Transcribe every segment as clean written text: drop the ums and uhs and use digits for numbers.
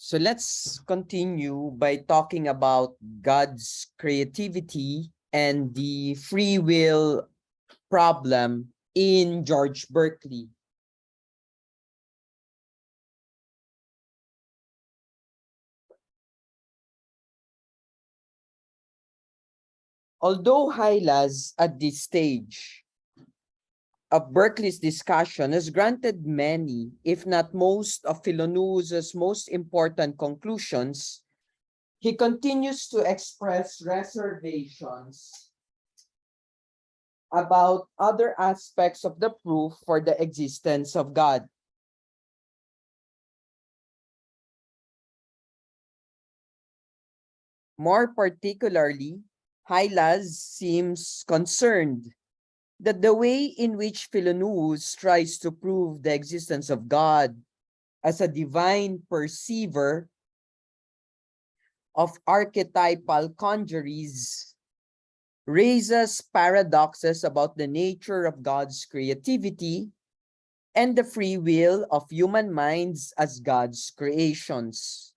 So let's continue by talking about God's creativity and the free will problem in George Berkeley. Although Hylas at this stage of Berkeley's discussion has granted many, if not most, of Philonous's most important conclusions, he continues to express reservations about other aspects of the proof for the existence of God. More particularly, Hylas seems concerned that the way in which Philonous tries to prove the existence of God as a divine perceiver of archetypal congeries raises paradoxes about the nature of God's creativity and the free will of human minds as God's creations.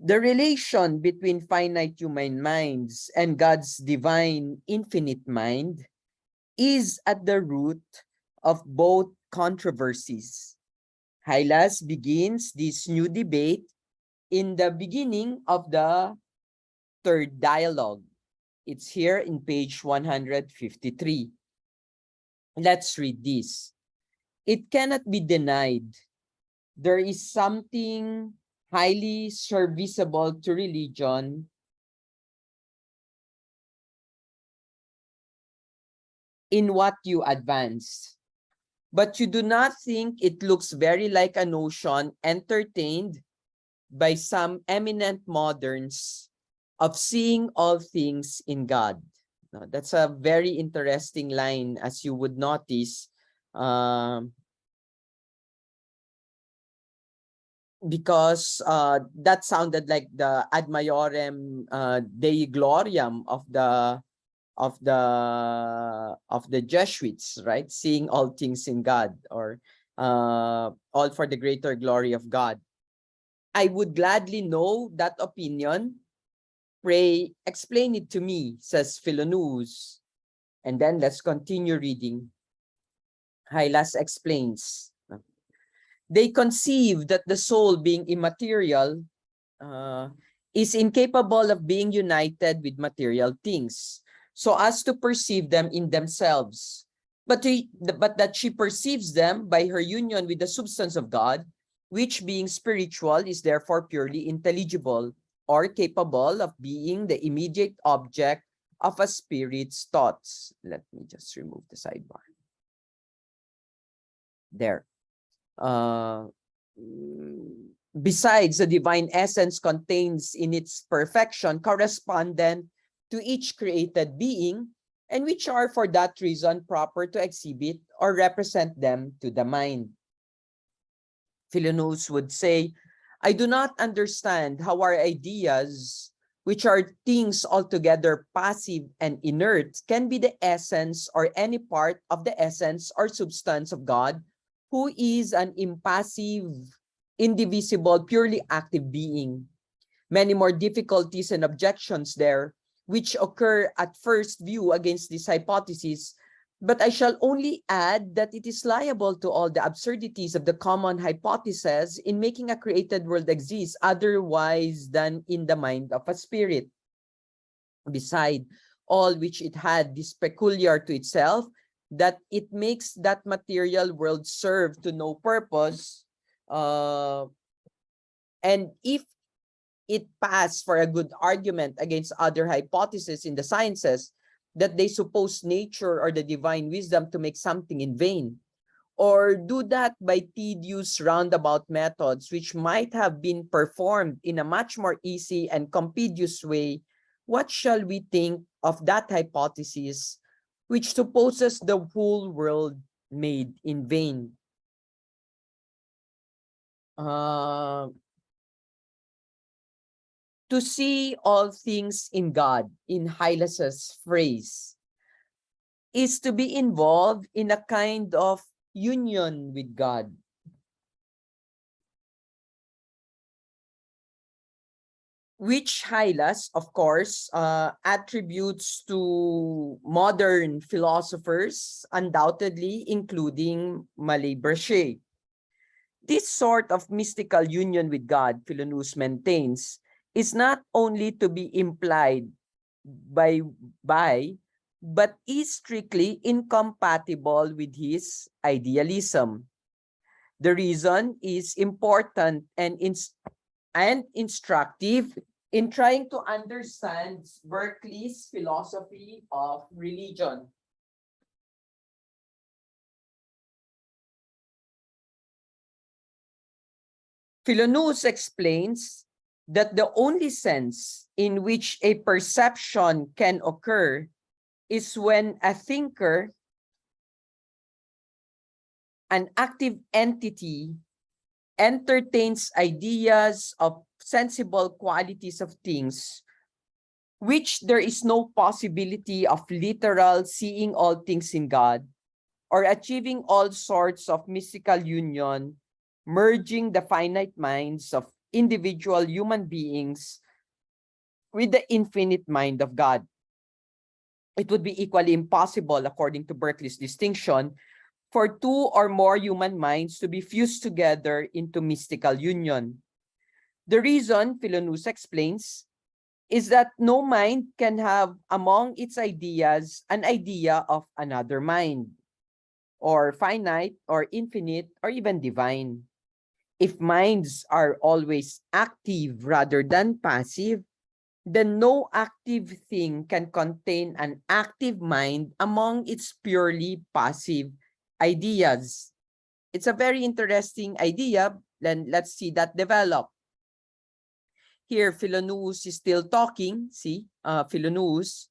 The relation between finite human minds and God's divine infinite mind is at the root of both controversies. Hylas begins this new debate in the beginning of the third dialogue. It's here in page 153. Let's read this. It cannot be denied there is something highly serviceable to religion in what you advance. But you do not think it looks very like a notion entertained by some eminent moderns of seeing all things in God. Now, that's a very interesting line, as you would notice, because that sounded like the ad maiorem Dei gloriam of the Jesuits, right? Seeing all things in God, or all for the greater glory of God. I would gladly know that opinion. Pray explain it to me, says Philonous. And then let's continue reading. Hylas explains. They conceive that the soul, being immaterial, is incapable of being united with material things, so as to perceive them in themselves, but that she perceives them by her union with the substance of God, which being spiritual is therefore purely intelligible, or capable of being the immediate object of a spirit's thoughts. Let me just remove the sidebar. There. Besides, the divine essence contains in its perfection correspondent to each created being, and which are for that reason proper to exhibit or represent them to the mind. Philonous would say, I do not understand how our ideas, which are things altogether passive and inert, can be the essence or any part of the essence or substance of God, who is an impassive, indivisible, purely active being. Many more difficulties and objections there, which occur at first view against this hypothesis, but I shall only add that it is liable to all the absurdities of the common hypothesis in making a created world exist otherwise than in the mind of a spirit. Beside all which it had this peculiar to itself, that it makes that material world serve to no purpose, and if it pass for a good argument against other hypotheses in the sciences, that they suppose nature or the divine wisdom to make something in vain, or do that by tedious roundabout methods which might have been performed in a much more easy and compedious way, what shall we think of that hypothesis which supposes the whole world made in vain? To see all things in God, in Hylas's phrase, is to be involved in a kind of union with God. which Hylas, of course, attributes to modern philosophers, undoubtedly including Malay Brachet. This sort of mystical union with God, Philonoos maintains, is not only to be implied by, but is strictly incompatible with his idealism. The reason is important and instructive in trying to understand Berkeley's philosophy of religion. Philonoos explains that the only sense in which a perception can occur is when a thinker, an active entity, entertains ideas of sensible qualities of things, which there is no possibility of literal seeing all things in God, or achieving all sorts of mystical union, merging the finite minds of individual human beings with the infinite mind of God. It would be equally impossible, according to Berkeley's distinction, for two or more human minds to be fused together into mystical union. The reason, Philonoos explains, is that no mind can have among its ideas an idea of another mind, or finite, or infinite, or even divine. If minds are always active rather than passive, then no active thing can contain an active mind among its purely passive ideas. It's a very interesting idea. Then let's see that develop. Here, Philonoos is still talking, see, Philonoos,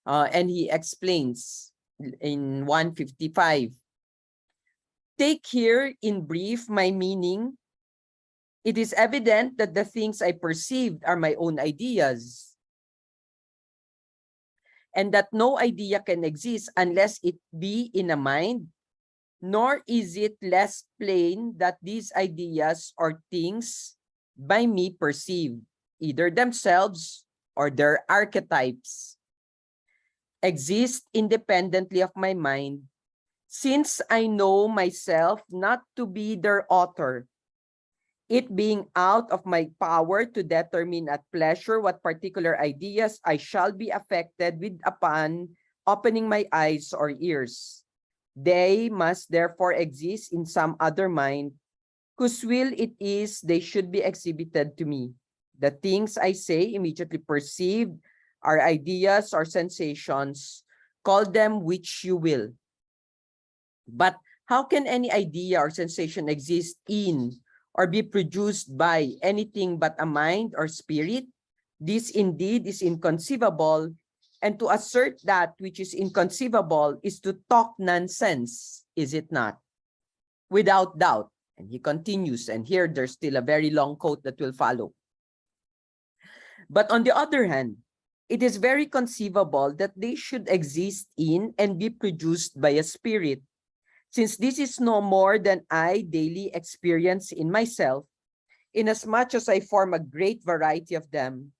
and he explains in 155. Take here in brief my meaning. It is evident that the things I perceived are my own ideas, and that no idea can exist unless it be in a mind, nor is it less plain that these ideas or things by me perceived, either themselves or their archetypes, exist independently of my mind, since I know myself not to be their author, it being out of my power to determine at pleasure what particular ideas I shall be affected with upon opening my eyes or ears. They must therefore exist in some other mind, whose will it is they should be exhibited to me. The things I say immediately perceived are ideas or sensations. Call them which you will. But how can any idea or sensation exist in or be produced by anything but a mind or spirit? This indeed is inconceivable, and to assert that which is inconceivable is to talk nonsense, is it not? Without doubt. And he continues, and here there's still a very long quote that will follow. But on the other hand, it is very conceivable that they should exist in and be produced by a spirit, since this is no more than I daily experience in myself, inasmuch as I form a great variety of them,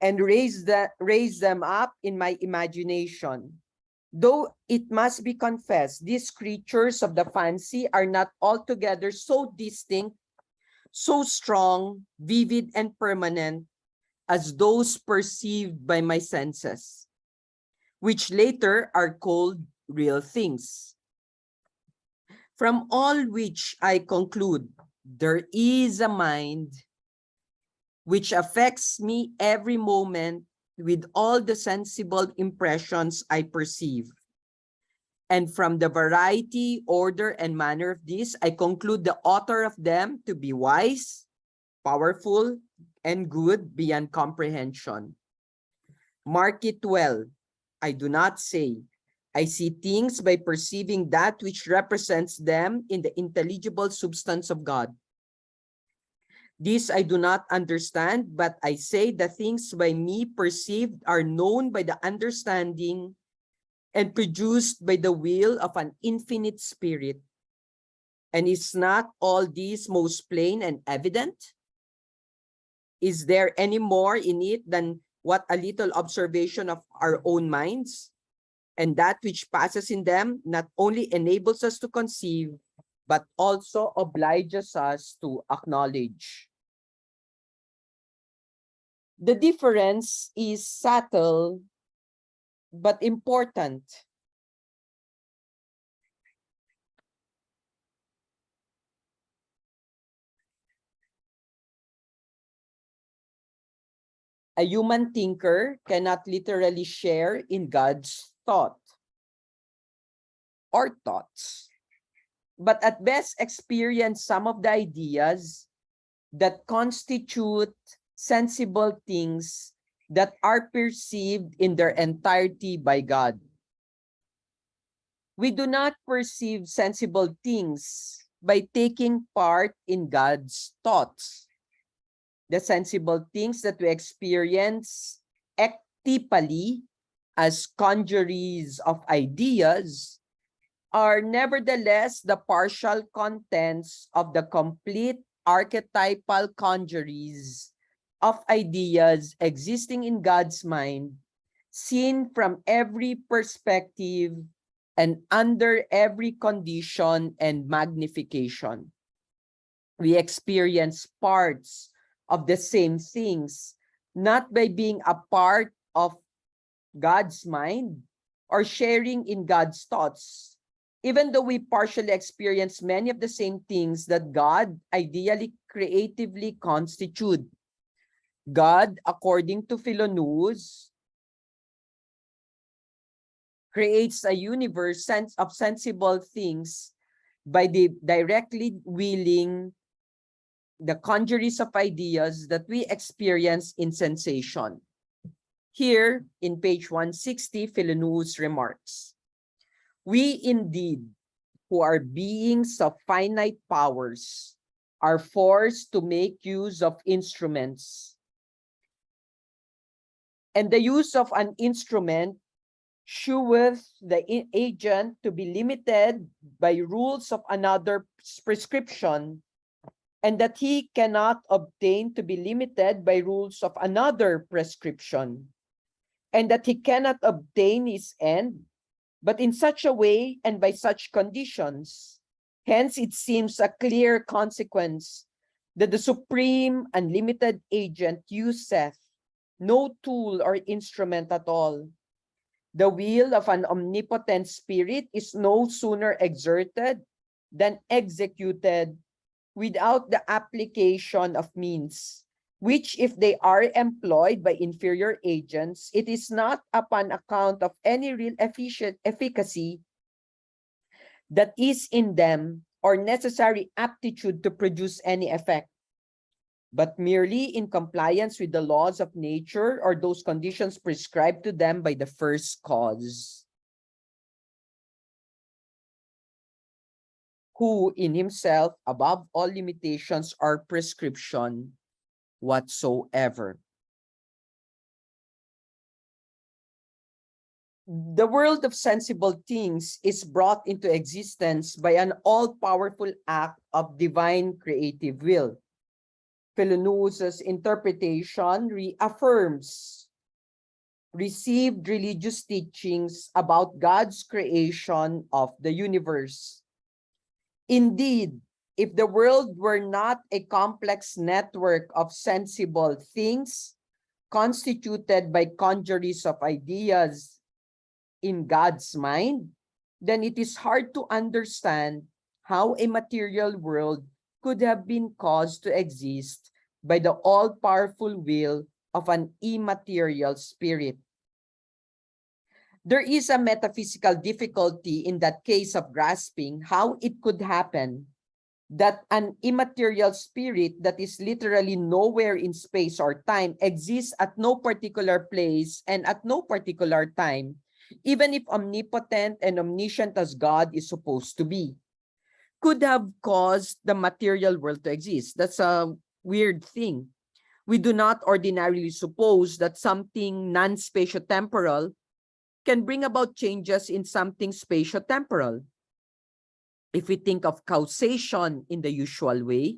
and raise them up in my imagination. Though it must be confessed, these creatures of the fancy are not altogether so distinct, so strong, vivid, and permanent as those perceived by my senses, which later are called real things. From all which I conclude, there is a mind which affects me every moment with all the sensible impressions I perceive. And from the variety, order, and manner of this, I conclude the author of them to be wise, powerful, and good beyond comprehension. Mark it well. I do not say, I see things by perceiving that which represents them in the intelligible substance of God. This I do not understand, but I say the things by me perceived are known by the understanding and produced by the will of an infinite spirit. And is not all this most plain and evident? Is there any more in it than what a little observation of our own minds? And that which passes in them not only enables us to conceive, but also obliges us to acknowledge. The difference is subtle but important. A human thinker cannot literally share in God's thought or thoughts, but at best experience some of the ideas that constitute sensible things that are perceived in their entirety by God. We do not perceive sensible things by taking part in God's thoughts. The sensible things that we experience ectipally as congeries of ideas are nevertheless the partial contents of the complete archetypal congeries of ideas existing in God's mind, seen from every perspective and under every condition and magnification. We experience parts of the same things, not by being a part of God's mind or sharing in God's thoughts, even though we partially experience many of the same things that God ideally creatively constitute. God, according to Philoneus, creates a universe of sensible things by directly willing the congeries of ideas that we experience in sensation. Here, in page 160, Philoneus remarks, "We indeed, who are beings of finite powers, are forced to make use of instruments. And the use of an instrument sheweth the agent to be limited by rules of another prescription, and that he cannot obtain to be limited by rules of another prescription, and that he cannot obtain his end, but in such a way and by such conditions. Hence, it seems a clear consequence that the supreme unlimited agent useth no tool or instrument at all. The will of an omnipotent spirit is no sooner exerted than executed without the application of means, which if they are employed by inferior agents, it is not upon account of any real efficacy that is in them or necessary aptitude to produce any effect, but merely in compliance with the laws of nature or those conditions prescribed to them by the first cause, who in himself, above all limitations or prescription whatsoever." The world of sensible things is brought into existence by an all-powerful act of divine creative will. Philoneus' interpretation reaffirms received religious teachings about God's creation of the universe. Indeed, if the world were not a complex network of sensible things constituted by congeries of ideas in God's mind, then it is hard to understand how a material world could have been caused to exist by the all-powerful will of an immaterial spirit. There is a metaphysical difficulty in that case of grasping how it could happen that an immaterial spirit that is literally nowhere in space or time exists at no particular place and at no particular time, even if omnipotent and omniscient as God is supposed to be, could have caused the material world to exist. That's a weird thing. We do not ordinarily suppose that something non-spatiotemporal can bring about changes in something spatiotemporal. If we think of causation in the usual way,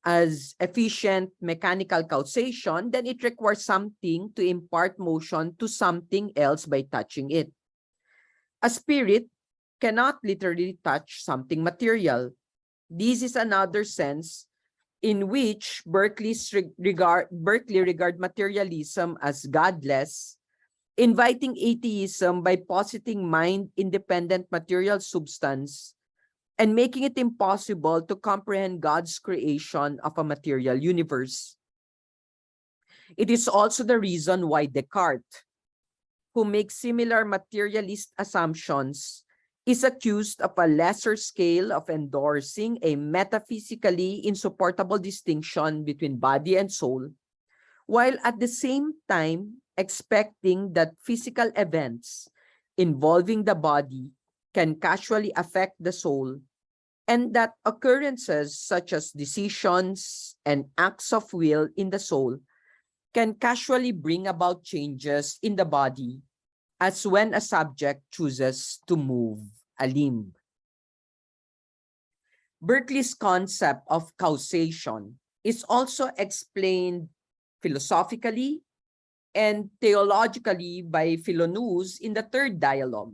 as efficient mechanical causation, then it requires something to impart motion to something else by touching it. A spirit cannot literally touch something material. This is another sense in which Berkeley regard materialism as godless, inviting atheism by positing mind-independent material substance and making it impossible to comprehend God's creation of a material universe. It is also the reason why Descartes, who makes similar materialist assumptions, is accused of a lesser scale of endorsing a metaphysically insupportable distinction between body and soul, while at the same time expecting that physical events involving the body can casually affect the soul, and that occurrences such as decisions and acts of will in the soul can casually bring about changes in the body, as when a subject chooses to move a limb. Berkeley's concept of causation is also explained philosophically and theologically by Philonous in the third dialogue.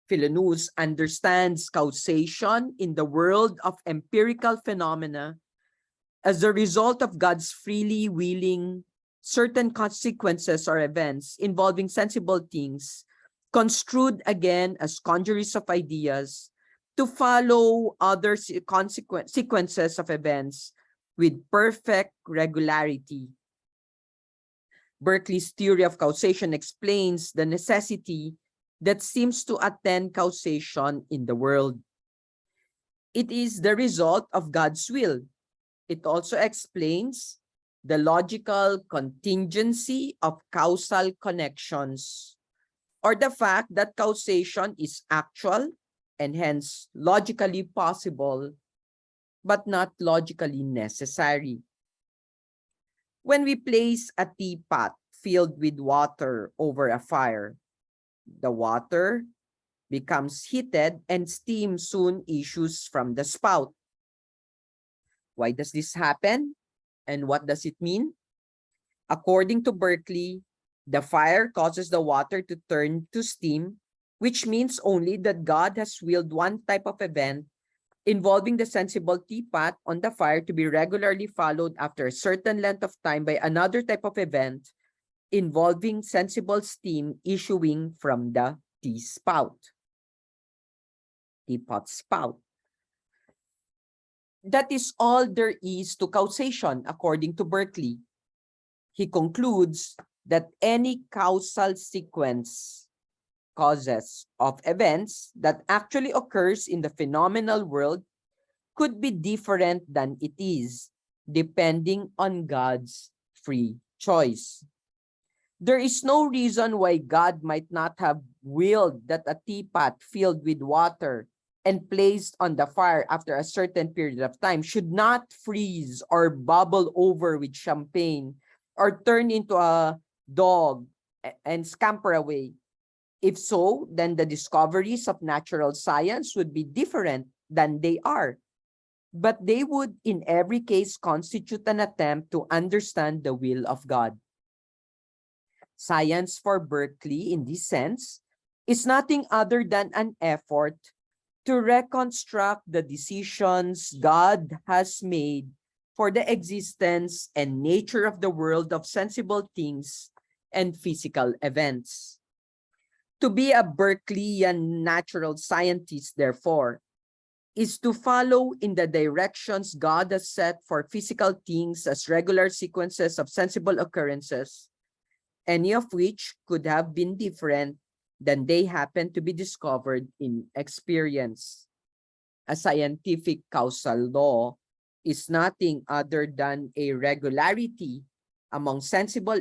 Philonous understands causation in the world of empirical phenomena as the result of God's freely willing certain consequences or events involving sensible things, construed again as congeries of ideas, to follow other sequences of events with perfect regularity. Berkeley's theory of causation explains the necessity that seems to attend causation in the world. It is the result of God's will. It also explains the logical contingency of causal connections, or the fact that causation is actual and hence logically possible, but not logically necessary. When we place a teapot filled with water over a fire, the water becomes heated and steam soon issues from the spout. Why does this happen? And what does it mean? According to Berkeley, the fire causes the water to turn to steam, which means only that God has willed one type of event involving the sensible teapot on the fire to be regularly followed after a certain length of time by another type of event involving sensible steam issuing from the teapot spout. That is all there is to causation, according to Berkeley. He concludes that any causal sequence causes of events that actually occurs in the phenomenal world could be different than it is, depending on God's free choice. There is no reason why God might not have willed that a teapot filled with water and placed on the fire after a certain period of time should not freeze or bubble over with champagne or turn into a dog and scamper away. If so, then the discoveries of natural science would be different than they are. But they would in every case constitute an attempt to understand the will of God. Science for Berkeley, in this sense, is nothing other than an effort to reconstruct the decisions God has made for the existence and nature of the world of sensible things and physical events. To be a Berkeleyan natural scientist, therefore, is to follow in the directions God has set for physical things as regular sequences of sensible occurrences, any of which could have been different than they happen to be discovered in experience. A scientific causal law is nothing other than a regularity among sensible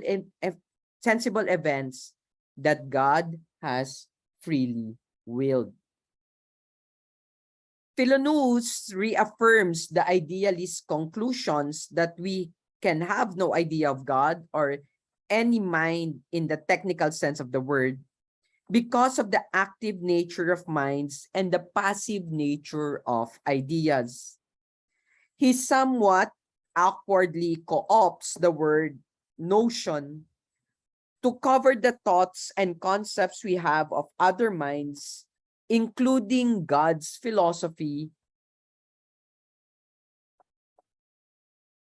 events that God has freely willed. Philonous reaffirms the idealist conclusions that we can have no idea of God or any mind in the technical sense of the word, because of the active nature of minds and the passive nature of ideas. He somewhat awkwardly co-opts the word notion to cover the thoughts and concepts we have of other minds, including God's philosophy,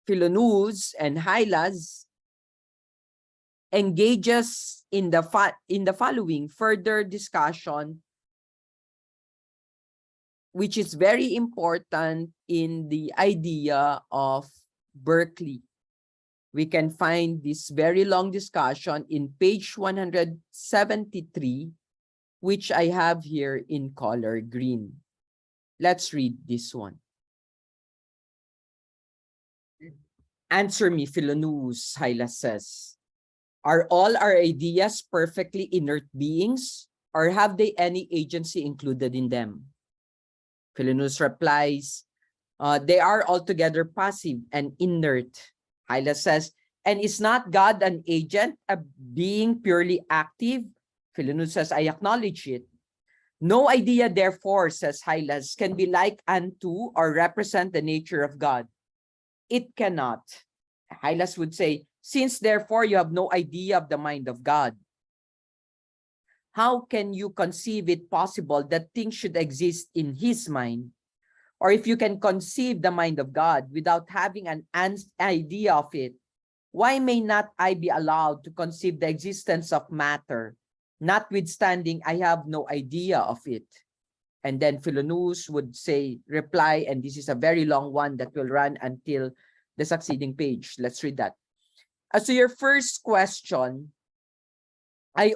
Philoneus and Hylas, engages in the following further discussion, which is very important in the idea of Berkeley. We can find this very long discussion in page 173, which I have here in color green. Let's read this one. Answer me, Philoneus, Hylas says. Are all our ideas perfectly inert beings, or have they any agency included in them? Philoneus replies, they are altogether passive and inert. Hylas says, and is not God an agent, a being purely active? Philoneus says, I acknowledge it. No idea, therefore, says Hylas, can be like unto or represent the nature of God. It cannot. Hylas would say, since therefore you have no idea of the mind of God, how can you conceive it possible that things should exist in his mind? Or if you can conceive the mind of God without having an idea of it, why may not I be allowed to conceive the existence of matter, notwithstanding I have no idea of it? And then Philoneus would say, reply, and this is a very long one that will run until the succeeding page. Let's read that. As to your first question, I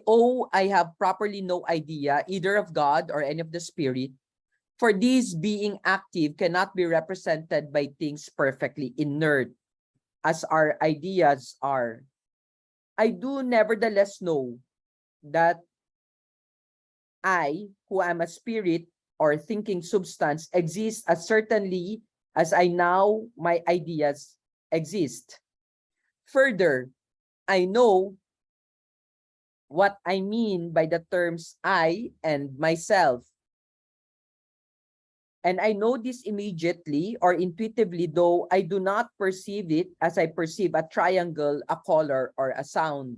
have properly no idea either of God or any of the spirit, for these being active cannot be represented by things perfectly inert, as our ideas are. I do nevertheless know that I, who am a spirit or thinking substance, exist as certainly as I now my ideas exist. Further, I know what I mean by the terms I and myself. And I know this immediately or intuitively, though I do not perceive it as I perceive a triangle, a color, or a sound.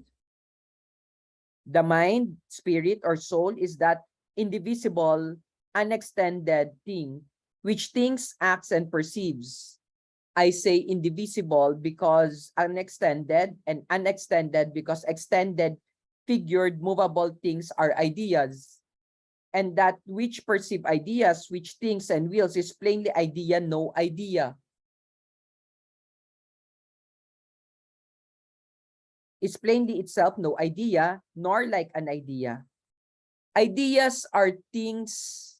The mind, spirit, or soul is that indivisible, unextended thing which thinks, acts, and perceives. I say indivisible because unextended, and unextended because extended, figured, movable things are ideas. And that which perceive ideas, which thinks and wills, is plainly idea, no idea. Is plainly itself no idea, nor like an idea. Ideas are things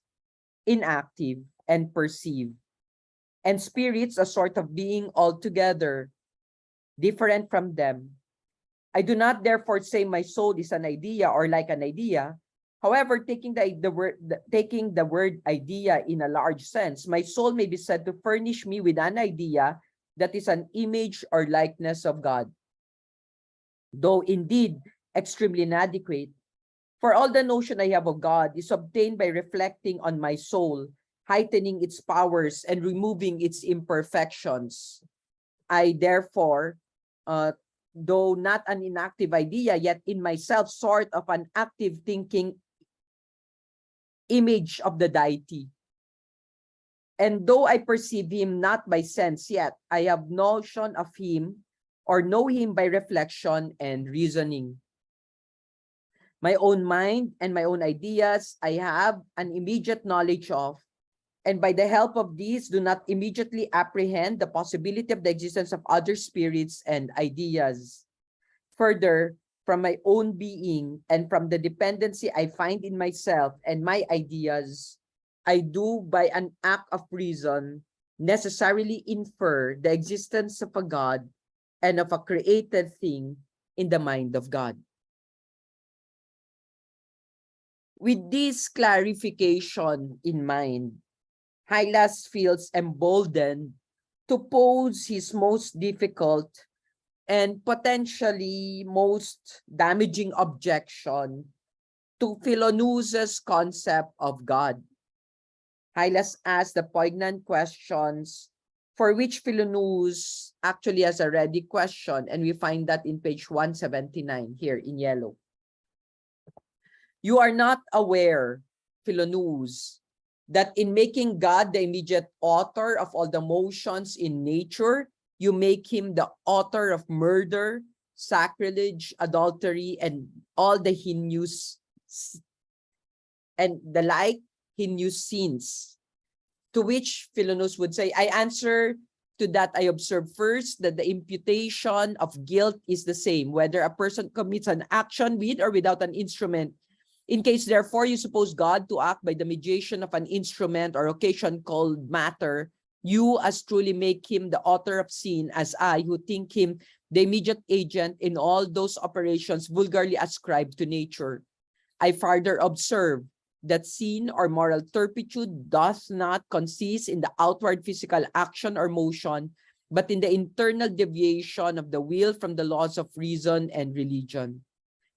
inactive and perceive, and spirits a sort of being altogether different from them. I do not therefore say my soul is an idea or like an idea. However, taking the word idea in a large sense, my soul may be said to furnish me with an idea that is an image or likeness of God, though indeed extremely inadequate. For all the notion I have of God is obtained by reflecting on my soul, heightening its powers and removing its imperfections. I therefore, though not an inactive idea, yet in myself sort of an active thinking image of the deity. And though I perceive him not by sense yet, I have notion of him or know him by reflection and reasoning. My own mind and my own ideas I have an immediate knowledge of, and by the help of these do not immediately apprehend the possibility of the existence of other spirits and ideas. Further, from my own being and from the dependency I find in myself and my ideas, I do by an act of reason necessarily infer the existence of a God and of a created thing in the mind of God. With this clarification in mind, Hylas feels emboldened to pose his most difficult and potentially most damaging objection to Philoneus's concept of God. Hylas asks the poignant questions for which Philoneus actually has a ready question, and we find that in page 179 here in yellow. You are not aware, Philoneus, that in making God the immediate author of all the motions in nature, you make him the author of murder, sacrilege, adultery, and all the heinous and the like heinous sins. To which Philoneus would say, I answer to that. I observe first that the imputation of guilt is the same, whether a person commits an action with or without an instrument. In case, therefore, you suppose God to act by the mediation of an instrument or occasion called matter, you as truly make him the author of sin as I, who think him the immediate agent in all those operations vulgarly ascribed to nature. I further observe that sin or moral turpitude does not consist in the outward physical action or motion, but in the internal deviation of the will from the laws of reason and religion.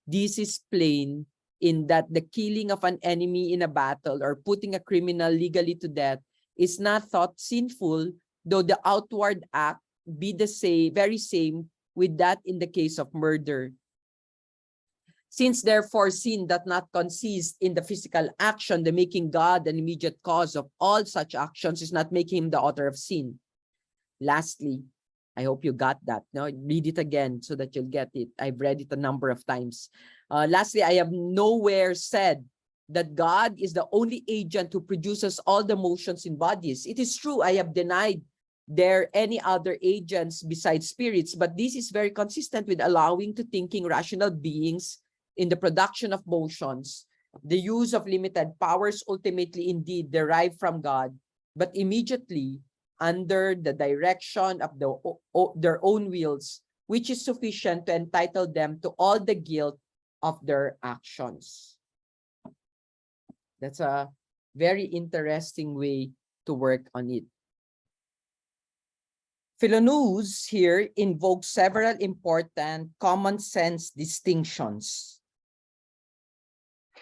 This is plain in that the killing of an enemy in a battle or putting a criminal legally to death is not thought sinful, though the outward act be the very same with that in the case of murder. Since therefore sin does not consist in the physical action, the making God an immediate cause of all such actions is not making him the author of sin. Lastly, I hope you got that. No, read it again so that you'll get it. I've read it a number of times. Lastly, I have nowhere said that God is the only agent who produces all the motions in bodies. It is true, I have denied there any other agents besides spirits, but this is very consistent with allowing to thinking rational beings in the production of motions. The use of limited powers ultimately indeed derive from God, but immediately under the direction of their own wills, which is sufficient to entitle them to all the guilt of their actions. That's a very interesting way to work on it. Philoneus here invokes several important common sense distinctions.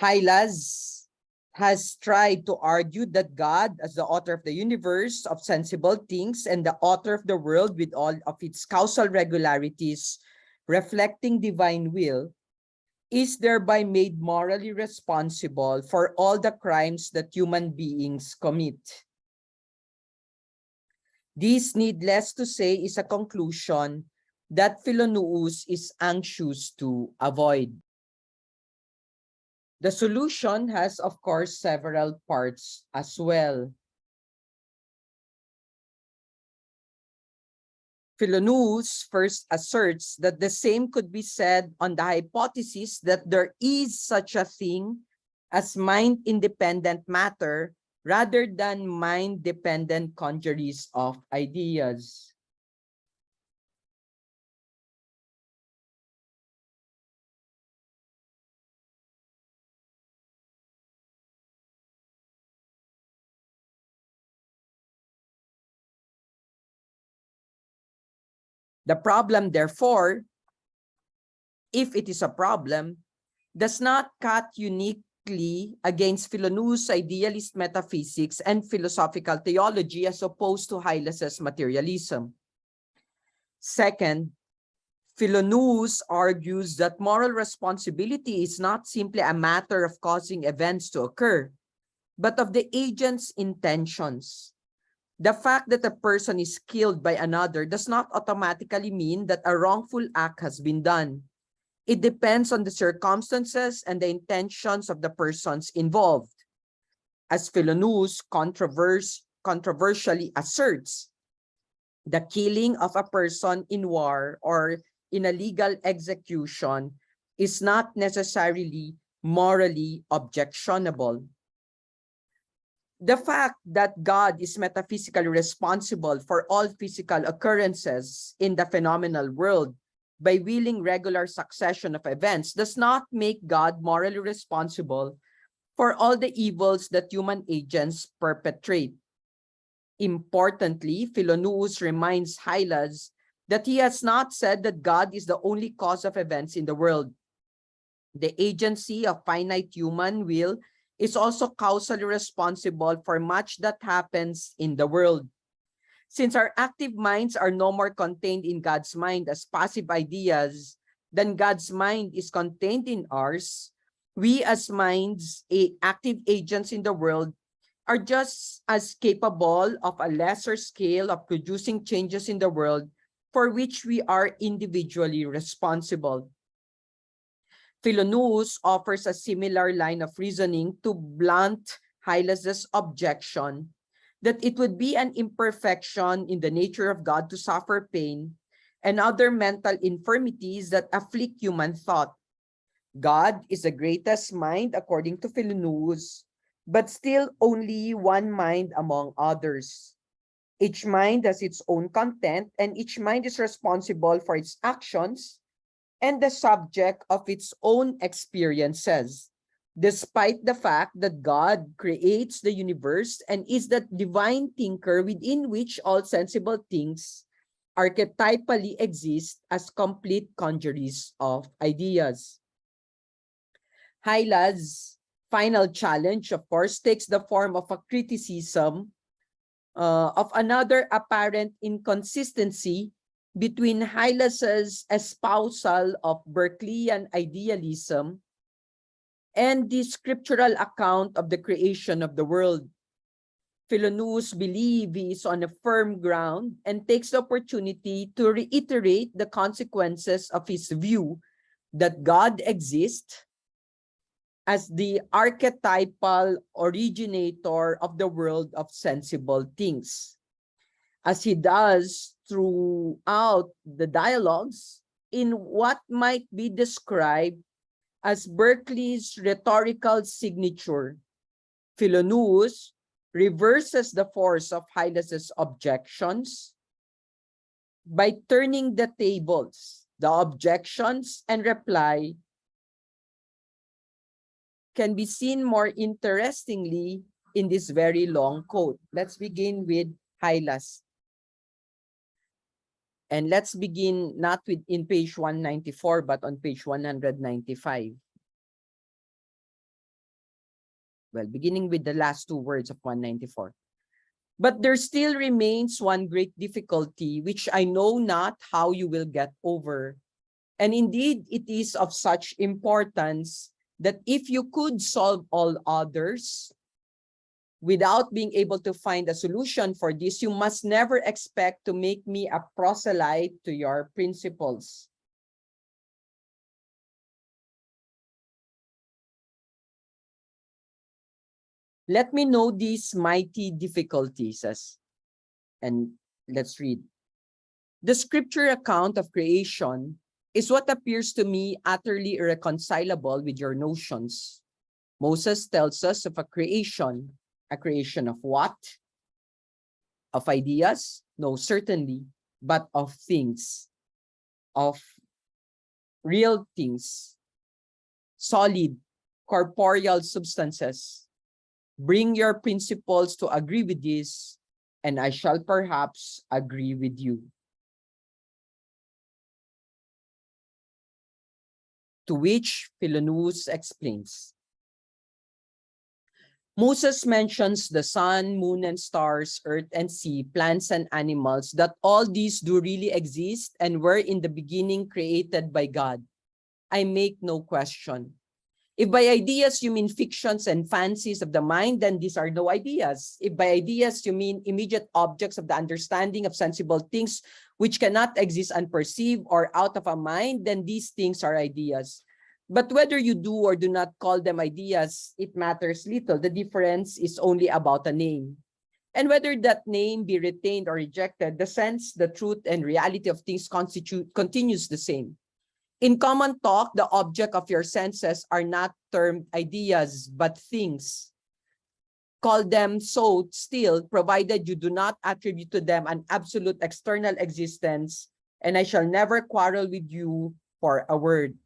Hylas has tried to argue that God, as the author of the universe of sensible things and the author of the world with all of its causal regularities, reflecting divine will, is thereby made morally responsible for all the crimes that human beings commit. This, needless to say, is a conclusion that Philoneus is anxious to avoid. The solution has, of course, several parts as well. Philoneus first asserts that the same could be said on the hypothesis that there is such a thing as mind-independent matter rather than mind-dependent congeries of ideas. The problem, therefore, if it is a problem, does not cut uniquely against Philoneus' idealist metaphysics and philosophical theology as opposed to Hylas's materialism. Second, Philoneus argues that moral responsibility is not simply a matter of causing events to occur, but of the agent's intentions. The fact that a person is killed by another does not automatically mean that a wrongful act has been done. It depends on the circumstances and the intentions of the persons involved. As Philoneus controversially asserts, the killing of a person in war or in a legal execution is not necessarily morally objectionable. The fact that God is metaphysically responsible for all physical occurrences in the phenomenal world by willing regular succession of events does not make God morally responsible for all the evils that human agents perpetrate. Importantly, Philoneus reminds Hylas that he has not said that God is the only cause of events in the world. The agency of finite human will is also causally responsible for much that happens in the world. Since our active minds are no more contained in God's mind as passive ideas than God's mind is contained in ours, we as minds, active agents in the world, are just as capable of a lesser scale of producing changes in the world for which we are individually responsible. Philoneus offers a similar line of reasoning to blunt Hylas's objection that it would be an imperfection in the nature of God to suffer pain and other mental infirmities that afflict human thought. God is the greatest mind according to Philoneus, but still only one mind among others. Each mind has its own content, and each mind is responsible for its actions and the subject of its own experiences, despite the fact that God creates the universe and is that divine thinker within which all sensible things archetypally exist as complete congeries of ideas. Hylas's final challenge, of course, takes the form of a criticism of another apparent inconsistency between Hylas's espousal of Berkeleyan idealism and the scriptural account of the creation of the world. Philoneus believes he is on a firm ground and takes the opportunity to reiterate the consequences of his view that God exists as the archetypal originator of the world of sensible things, as he does throughout the dialogues in what might be described as Berkeley's rhetorical signature. Philoneus reverses the force of Hylas's objections by turning the tables. The objections and reply can be seen more interestingly in this very long quote. Let's begin with Hylas. And let's begin not with in page 194, but on page 195. Well, beginning with the last two words of 194. But there still remains one great difficulty, which I know not how you will get over. And indeed, it is of such importance that if you could solve all others, without being able to find a solution for this, you must never expect to make me a proselyte to your principles. Let me know these mighty difficulties, and let's read. The scripture account of creation is what appears to me utterly irreconcilable with your notions. Moses tells us of a creation of what? Of ideas? No, certainly, but of things, of real things, solid, corporeal substances. Bring your principles to agree with this, and I shall perhaps agree with you. To which Philoneus explains. Moses mentions the sun, moon, and stars, earth and sea, plants and animals, that all these do really exist and were in the beginning created by God. I make no question. If by ideas you mean fictions and fancies of the mind, then these are no ideas. If by ideas you mean immediate objects of the understanding of sensible things which cannot exist unperceived or out of a mind, then these things are ideas. But whether you do or do not call them ideas, it matters little. The difference is only about a name. And whether that name be retained or rejected, the sense, the truth, and reality of things continues the same. In common talk, the object of your senses are not termed ideas, but things. Call them so still, provided you do not attribute to them an absolute external existence, and I shall never quarrel with you for a word.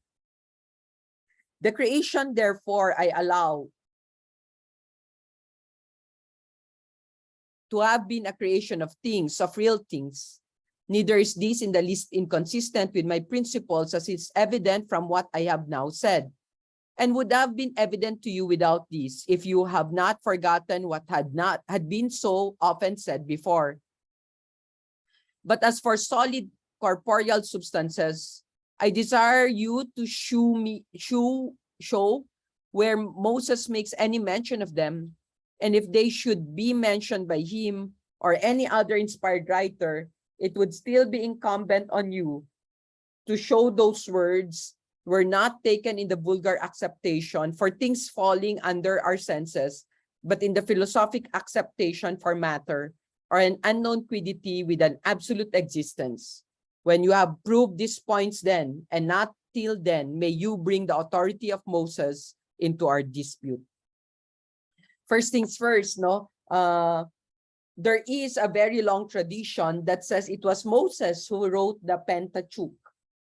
The creation, therefore, I allow to have been a creation of things, of real things. Neither is this in the least inconsistent with my principles, as is evident from what I have now said, and would have been evident to you without this, if you have not forgotten what had been so often said before. But as for solid corporeal substances, I desire you to show where Moses makes any mention of them, and if they should be mentioned by him or any other inspired writer, it would still be incumbent on you to show those words were not taken in the vulgar acceptation for things falling under our senses, but in the philosophic acceptation for matter or an unknown quiddity with an absolute existence. When you have proved these points then, and not till then, may you bring the authority of Moses into our dispute. First things first, no? There is a very long tradition that says it was Moses who wrote the Pentateuch,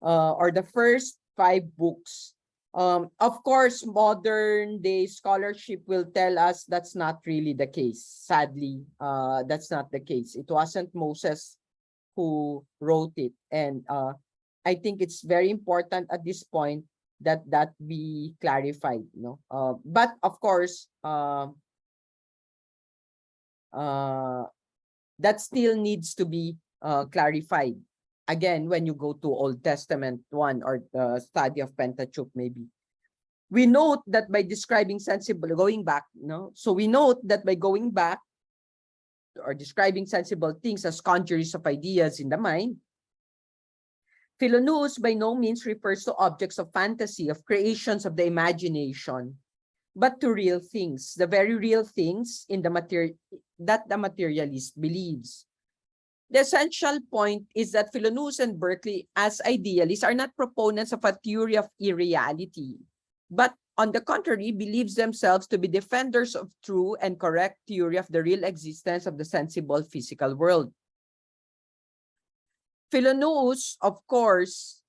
or the first 5 books. Of course, modern day scholarship will tell us that's not really the case. Sadly, that's not the case. It wasn't Moses who wrote it. And I think it's very important at this point that that be clarified. No? But of course, that still needs to be clarified. Again, when you go to Old Testament 1 or the study of Pentateuch, maybe. We note that by describing sensible, going back, so we note that by going back or describing sensible things as conjuries of ideas in the mind, Philoneus by no means refers to objects of fantasy, of creations of the imagination, but to real things, the very real things in the that the materialist believes. The essential point is that Philoneus and Berkeley, as idealists, are not proponents of a theory of irreality, but on the contrary, believes themselves to be defenders of true and correct theory of the real existence of the sensible physical world. Philoneus, of course,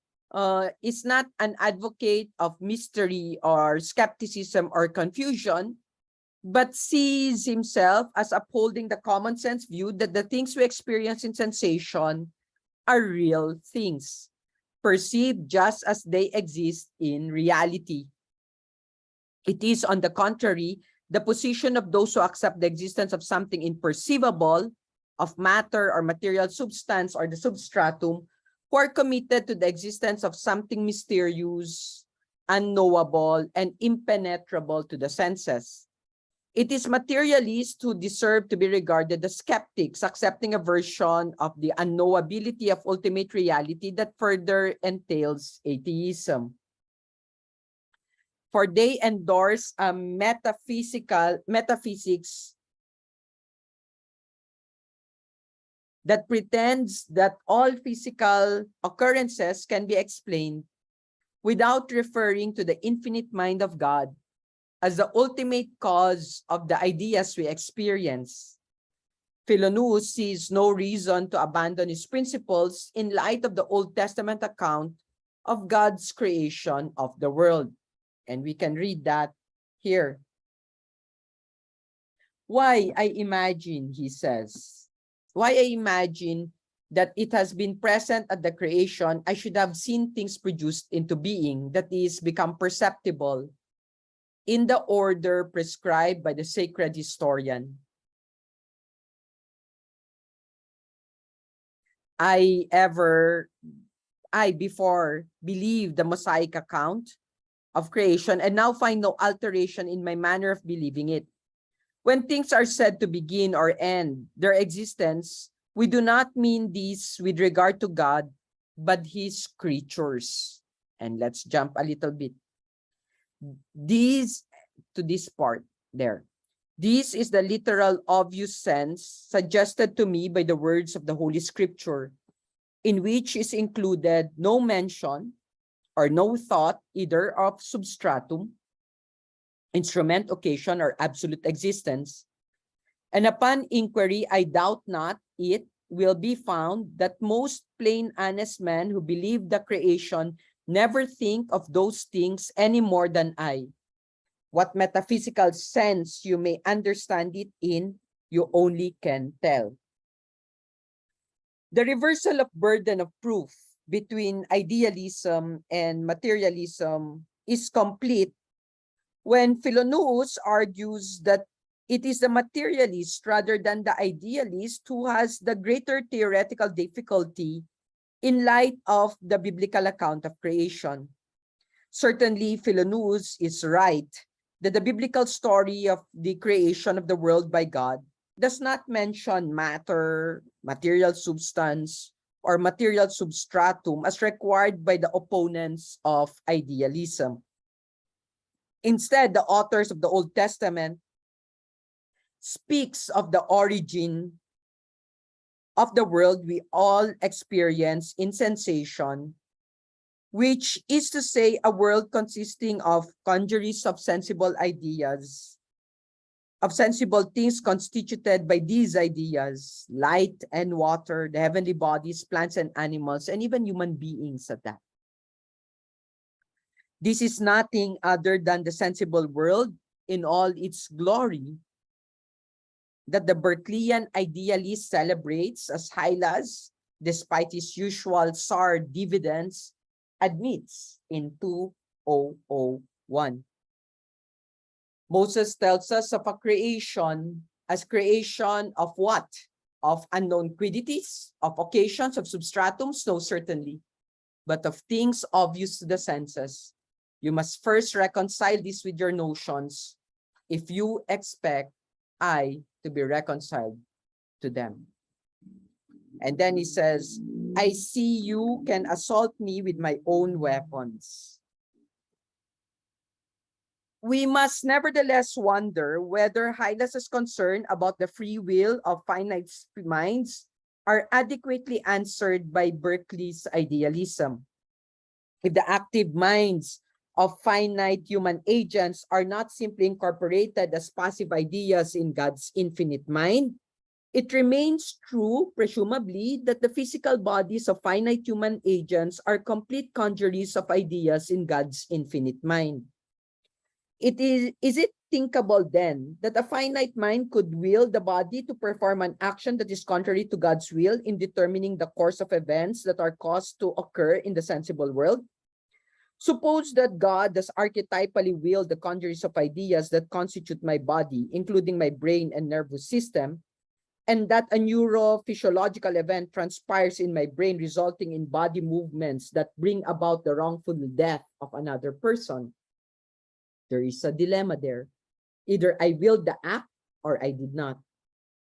is not an advocate of mystery or skepticism or confusion, but sees himself as upholding the common sense view that the things we experience in sensation are real things, perceived just as they exist in reality. It is, on the contrary, the position of those who accept the existence of something imperceivable, of matter or material substance or the substratum, who are committed to the existence of something mysterious, unknowable, and impenetrable to the senses. It is materialists who deserve to be regarded as skeptics, accepting a version of the unknowability of ultimate reality that further entails atheism. For they endorse a metaphysics that pretends that all physical occurrences can be explained without referring to the infinite mind of God as the ultimate cause of the ideas we experience. Philoneus sees no reason to abandon his principles in light of the Old Testament account of God's creation of the world. And we can read that here. Why I imagine, he says, why I imagine that it has been present at the creation, I should have seen things produced into being, that is, become perceptible in the order prescribed by the sacred historian. I before believed the Mosaic account of creation and now find no alteration in my manner of believing it. When things are said to begin or end their existence, we do not mean this with regard to God, but his creatures. And let's jump a little bit. This part there. This is the literal obvious sense suggested to me by the words of the Holy Scripture, in which is included no mention or no thought either of substratum, instrument, occasion, or absolute existence. And upon inquiry, I doubt not it will be found that most plain, honest men who believe the creation never think of those things any more than I. What metaphysical sense you may understand it in, you only can tell. The reversal of burden of proof between idealism and materialism is complete when Philoneus argues that It is the materialist rather than the idealist who has the greater theoretical difficulty in light of the biblical account of creation. Certainly, Philoneus is right that the biblical story of the creation of the world by God does not mention matter, material substance, or material substratum as required by the opponents of idealism. Instead, the authors of the Old Testament speaks of the origin of the world we all experience in sensation, which is to say a world consisting of congeries of sensible ideas, of sensible things constituted by these ideas, light and water, the heavenly bodies, plants and animals, and even human beings at that. This is nothing other than the sensible world in all its glory that the Berkeleyan idealist celebrates, as Hylas, despite his usual SAR dividends, admits in 2001. Moses tells us of a creation as creation of what? Of unknown quiddities, of occasions, of substratums? No, certainly. But of things obvious to the senses. You must first reconcile this with your notions if you expect I to be reconciled to them. And then he says, I see you can assault me with my own weapons. We must nevertheless wonder whether Hylas's concern about the free will of finite minds are adequately answered by Berkeley's idealism. If the active minds of finite human agents are not simply incorporated as passive ideas in God's infinite mind, it remains true, presumably, that the physical bodies of finite human agents are complete congeries of ideas in God's infinite mind. Is it thinkable then that a finite mind could will the body to perform an action that is contrary to God's will in determining the course of events that are caused to occur in the sensible world? Suppose that God does archetypally will the congeries of ideas that constitute my body, including my brain and nervous system, and that a neurophysiological event transpires in my brain resulting in body movements that bring about the wrongful death of another person. There is a dilemma there. Either I willed the act or I did not.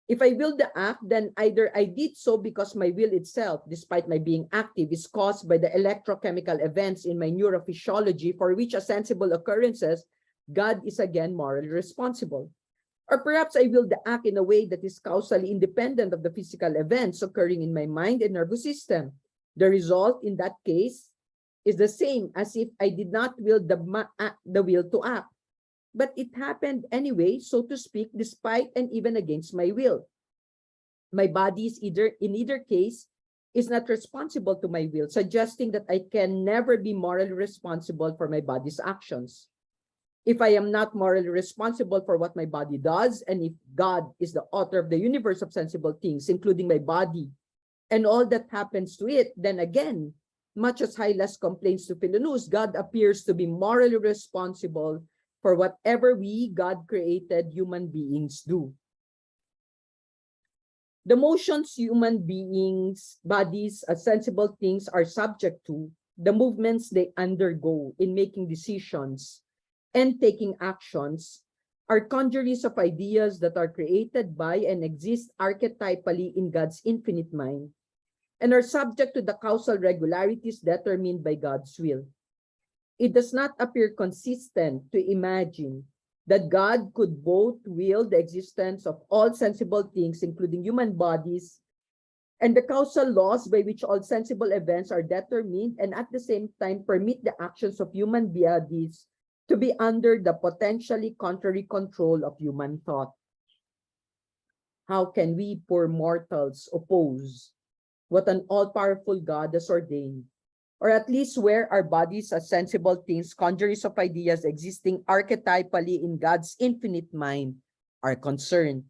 If I willed the act, then either I did so because my will itself, despite my being active, is caused by the electrochemical events in my neurophysiology for which are sensible occurrences, God is again morally responsible. Or perhaps I willed the act in a way that is causally independent of the physical events occurring in my mind and nervous system. The result in that case is the same as if I did not will the will to act. But it happened anyway, so to speak, despite and even against my will. My body is in either case is not responsible to my will, suggesting that I can never be morally responsible for my body's actions. If I am not morally responsible for what my body does, and if God is the author of the universe of sensible things, including my body, and all that happens to it, then again, much as Hylas complains to Philoneus, God appears to be morally responsible for whatever we, God created human beings, do. The motions human beings' bodies as sensible things are subject to, the movements they undergo in making decisions and taking actions, are congeries of ideas that are created by and exist archetypally in God's infinite mind, and are subject to the causal regularities determined by God's will. It does not appear consistent to imagine that God could both will the existence of all sensible things, including human bodies, and the causal laws by which all sensible events are determined, and at the same time permit the actions of human bodies to be under the potentially contrary control of human thought. How can we poor mortals oppose what an all-powerful God has ordained, or at least where our bodies as sensible things, congeries of ideas existing archetypally in God's infinite mind, are concerned?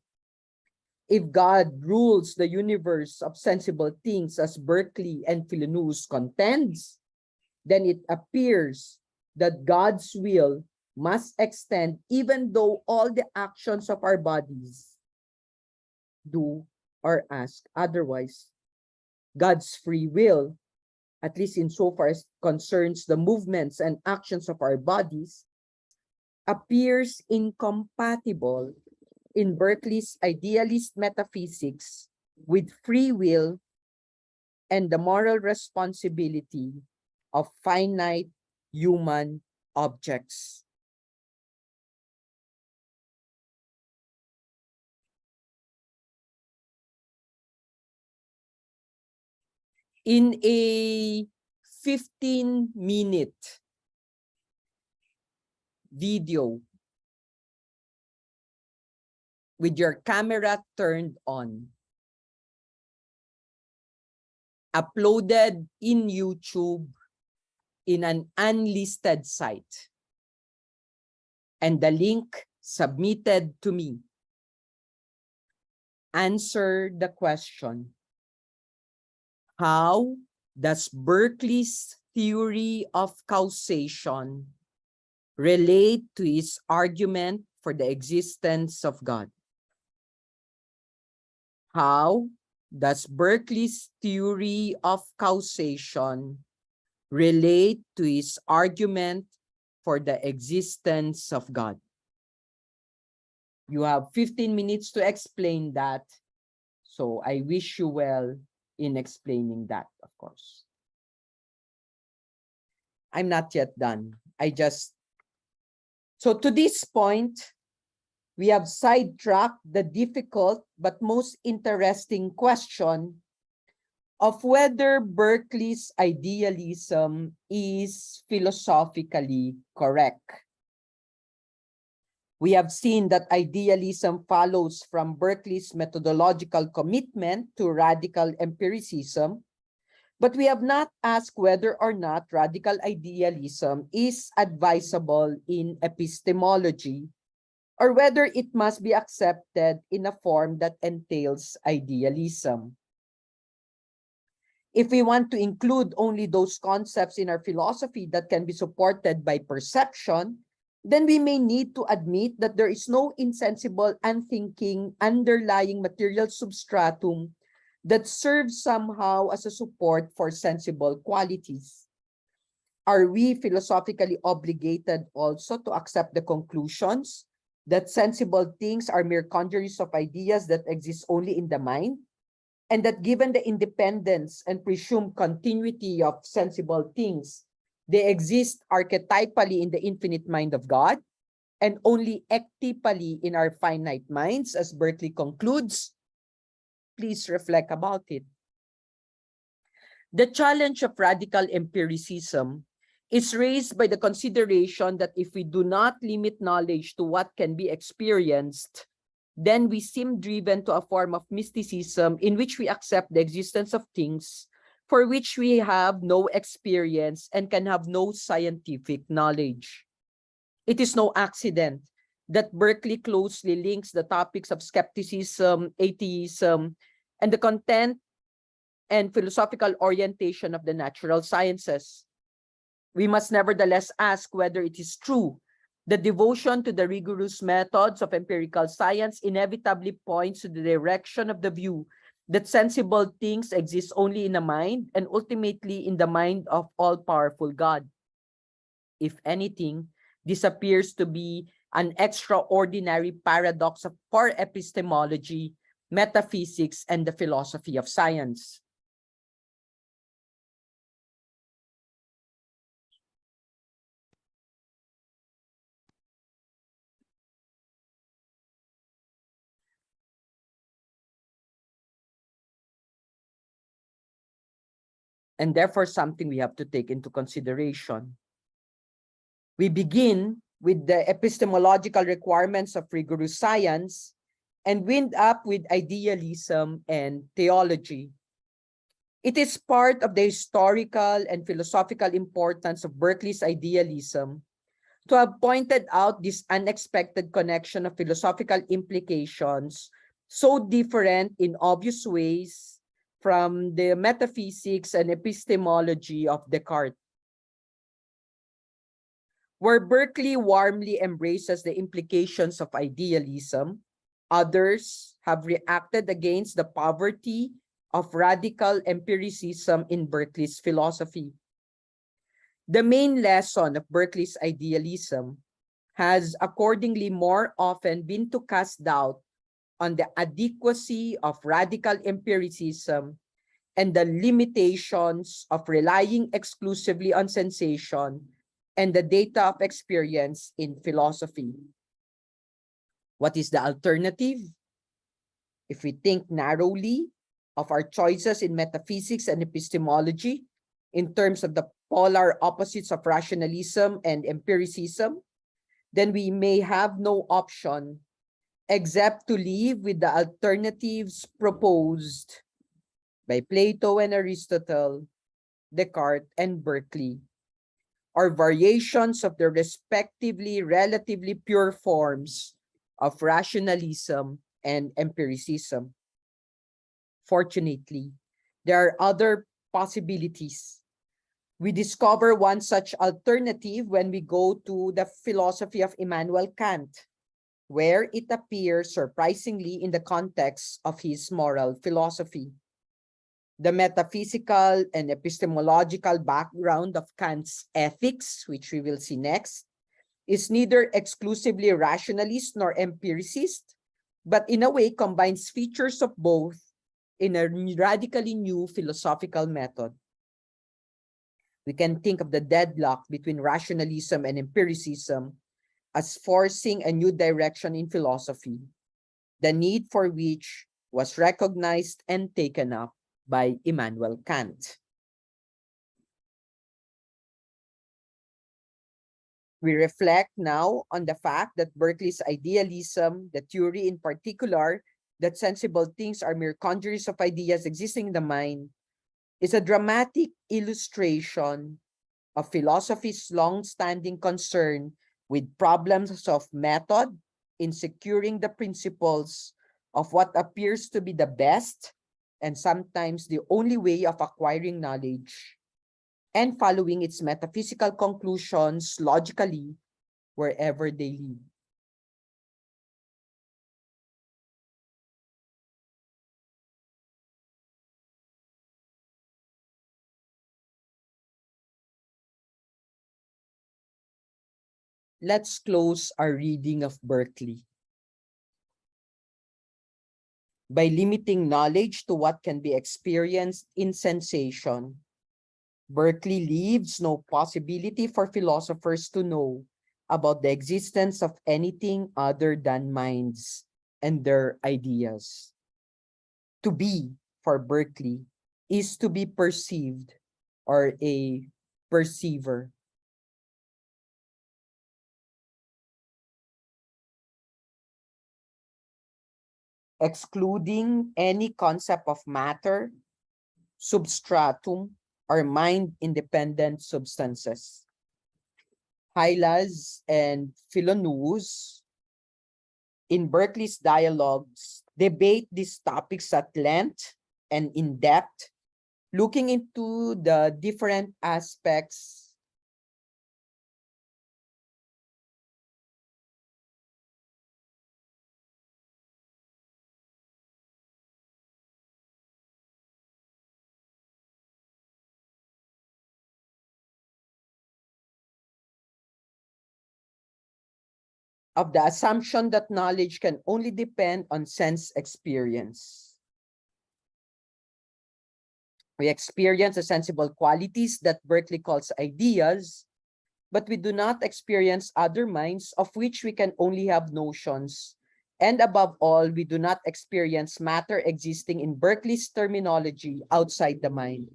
If God rules the universe of sensible things as Berkeley and Philoneus contends, then it appears that God's will must extend even though all the actions of our bodies do or ask otherwise. God's free will, at least insofar as concerns the movements and actions of our bodies, appears incompatible in Berkeley's idealist metaphysics with free will and the moral responsibility of finite human objects. In a 15-minute video with your camera turned on, uploaded in YouTube in an unlisted site, and the link submitted to me, answer the question: how does Berkeley's theory of causation relate to his argument for the existence of God? How does Berkeley's theory of causation relate to his argument for the existence of God? You have 15 minutes to explain that. So I wish you well in explaining that, of course. I'm not yet done. So to this point, we have sidetracked the difficult but most interesting question of whether Berkeley's idealism is philosophically correct. We have seen that idealism follows from Berkeley's methodological commitment to radical empiricism, but we have not asked whether or not radical idealism is advisable in epistemology, or whether it must be accepted in a form that entails idealism. If we want to include only those concepts in our philosophy that can be supported by perception, then we may need to admit that there is no insensible, unthinking, underlying material substratum that serves somehow as a support for sensible qualities. Are we philosophically obligated also to accept the conclusions that sensible things are mere congeries of ideas that exist only in the mind, and that given the independence and presumed continuity of sensible things, they exist archetypally in the infinite mind of God and only ectypally in our finite minds, as Berkeley concludes? Please reflect about it. The challenge of radical empiricism is raised by the consideration that if we do not limit knowledge to what can be experienced, then we seem driven to a form of mysticism in which we accept the existence of things for which we have no experience and can have no scientific knowledge. It is no accident that Berkeley closely links the topics of skepticism, atheism, and the content and philosophical orientation of the natural sciences. We must nevertheless ask whether it is true that devotion to the rigorous methods of empirical science inevitably points to the direction of the view that sensible things exist only in the mind and ultimately in the mind of all-powerful God. If anything, this appears to be an extraordinary paradox for epistemology, metaphysics, and the philosophy of science. And therefore something we have to take into consideration. We begin with the epistemological requirements of rigorous science and wind up with idealism and theology. It is part of the historical and philosophical importance of Berkeley's idealism to have pointed out this unexpected connection of philosophical implications so different in obvious ways from the metaphysics and epistemology of Descartes. Where Berkeley warmly embraces the implications of idealism, others have reacted against the poverty of radical empiricism in Berkeley's philosophy. The main lesson of Berkeley's idealism has accordingly more often been to cast doubt on the adequacy of radical empiricism and the limitations of relying exclusively on sensation and the data of experience in philosophy. What is the alternative? If we think narrowly of our choices in metaphysics and epistemology in terms of the polar opposites of rationalism and empiricism, then we may have no option except to live with the alternatives proposed by Plato and Aristotle, Descartes and Berkeley, or variations of the respectively relatively pure forms of rationalism and empiricism. Fortunately, there are other possibilities. We discover one such alternative when we go to the philosophy of Immanuel Kant, where it appears surprisingly in the context of his moral philosophy. The metaphysical and epistemological background of Kant's ethics, which we will see next, is neither exclusively rationalist nor empiricist, but in a way combines features of both in a radically new philosophical method. We can think of the deadlock between rationalism and empiricism as forcing a new direction in philosophy, the need for which was recognized and taken up by Immanuel Kant. We reflect now on the fact that Berkeley's idealism, the theory in particular, that sensible things are mere congeries of ideas existing in the mind, is a dramatic illustration of philosophy's long-standing concern with problems of method in securing the principles of what appears to be the best and sometimes the only way of acquiring knowledge, and following its metaphysical conclusions logically wherever they lead. Let's close our reading of Berkeley. By limiting knowledge to what can be experienced in sensation, Berkeley leaves no possibility for philosophers to know about the existence of anything other than minds and their ideas. To be, for Berkeley, is to be perceived or a perceiver. Excluding any concept of matter, substratum, or mind-independent substances. Hylas and Philonous, in Berkeley's dialogues, debate these topics at length and in depth, looking into the different aspects of the assumption that knowledge can only depend on sense experience. We experience the sensible qualities that Berkeley calls ideas, but we do not experience other minds of which we can only have notions. And above all, we do not experience matter existing in Berkeley's terminology outside the mind.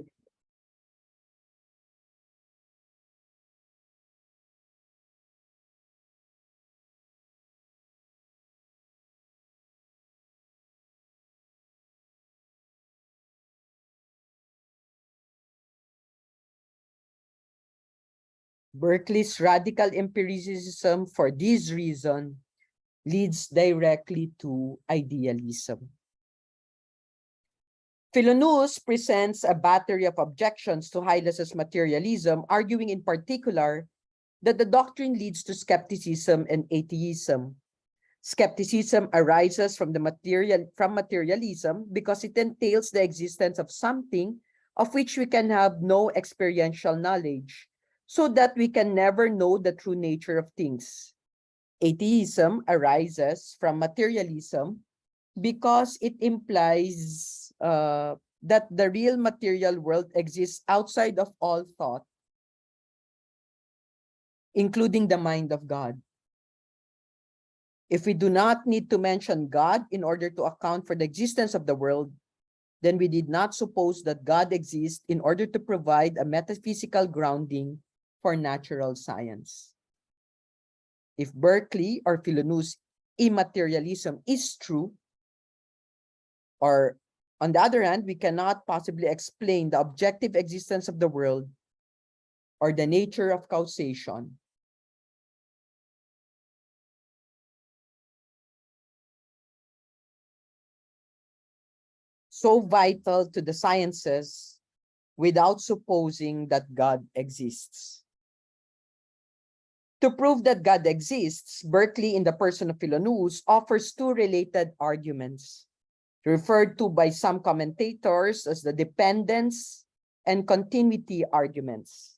Berkeley's radical empiricism, for this reason, leads directly to idealism. Philonous presents a battery of objections to Hylas's materialism, arguing in particular that the doctrine leads to skepticism and atheism. Skepticism arises from materialism because it entails the existence of something of which we can have no experiential knowledge, so that we can never know the true nature of things. Atheism arises from materialism because it implies that the real material world exists outside of all thought, including the mind of God. If we do not need to mention God in order to account for the existence of the world, then we did not suppose that God exists in order to provide a metaphysical grounding for natural science. If Berkeley or Philonu's immaterialism is true, or on the other hand, we cannot possibly explain the objective existence of the world or the nature of causation, so vital to the sciences, without supposing that God exists. To prove that God exists, Berkeley, in the person of Philoneus, offers two related arguments, referred to by some commentators as the dependence and continuity arguments.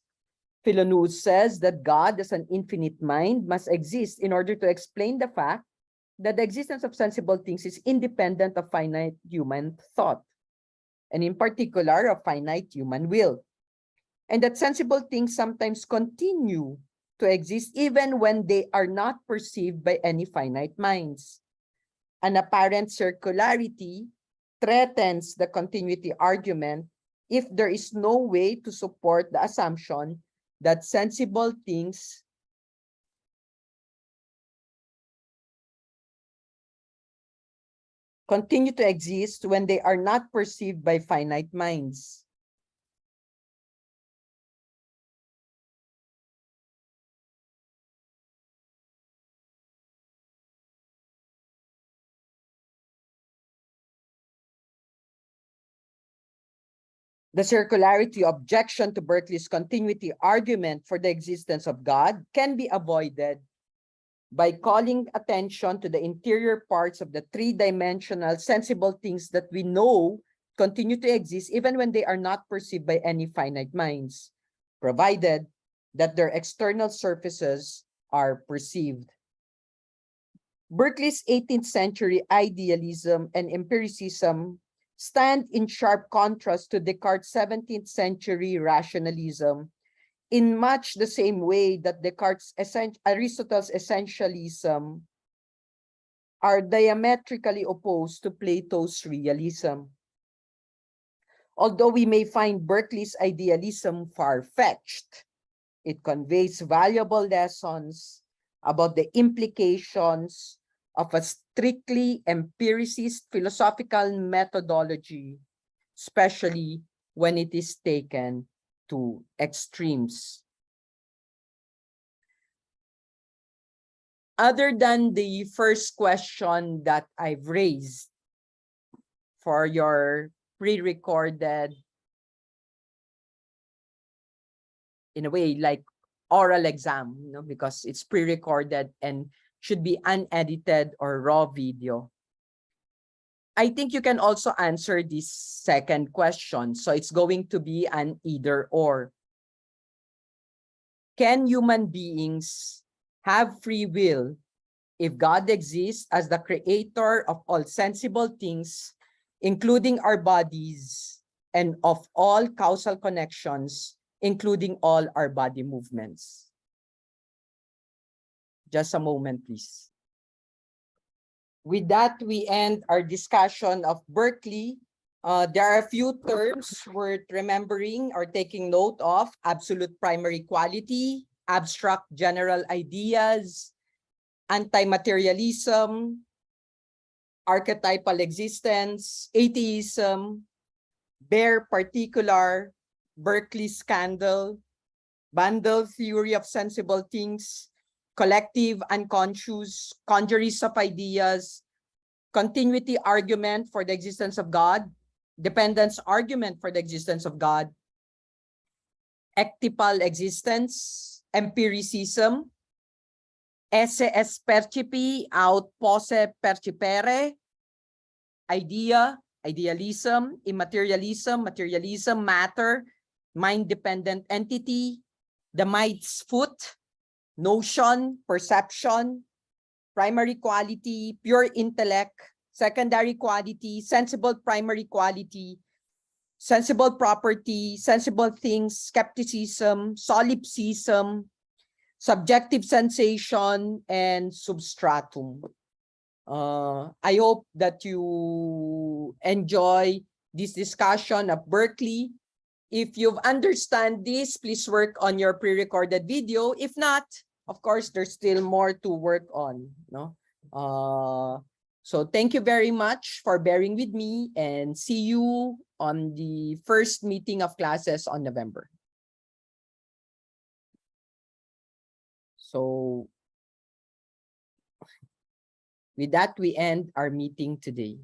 Philoneus says that God, as an infinite mind, must exist in order to explain the fact that the existence of sensible things is independent of finite human thought, and in particular of finite human will, and that sensible things sometimes continue to exist even when they are not perceived by any finite minds. An apparent circularity threatens the continuity argument if there is no way to support the assumption that sensible things continue to exist when they are not perceived by finite minds. The circularity objection to Berkeley's continuity argument for the existence of God can be avoided by calling attention to the interior parts of the three-dimensional sensible things that we know continue to exist even when they are not perceived by any finite minds, provided that their external surfaces are perceived. Berkeley's 18th century idealism and empiricism stand in sharp contrast to Descartes' 17th century rationalism, in much the same way that Aristotle's essentialism are diametrically opposed to Plato's realism. Although we may find Berkeley's idealism far-fetched, it conveys valuable lessons about the implications of a strictly empiricist philosophical methodology, especially when it is taken to extremes. Other than the first question that I've raised for your pre-recorded, in a way, like oral exam, because it's pre-recorded and should be unedited or raw video. I think you can also answer this second question. So it's going to be an either or. Can human beings have free will if God exists as the creator of all sensible things, including our bodies, and of all causal connections, including all our body movements? Just a moment, please. With that, we end our discussion of Berkeley. There are a few terms worth remembering or taking note of: absolute primary quality, abstract general ideas, anti-materialism, archetypal existence, atheism, bare particular, Berkeley scandal, bundle theory of sensible things, collective unconscious, congeries of ideas, continuity argument for the existence of God, dependence argument for the existence of God, ectypal existence, empiricism, esse es percipi aut posse percipere, idea, idealism, immaterialism, materialism, matter, mind-dependent entity, the mind's foot, notion, perception, primary quality, pure intellect, secondary quality, sensible primary quality, sensible property, sensible things, skepticism, solipsism, subjective sensation, and substratum. I hope that you enjoy this discussion of Berkeley. If you've understand this, please work on your pre-recorded video. If not, of course, there's still more to work on. No? So thank you very much for bearing with me, and see you on the first meeting of classes on November. So with that, we end our meeting today.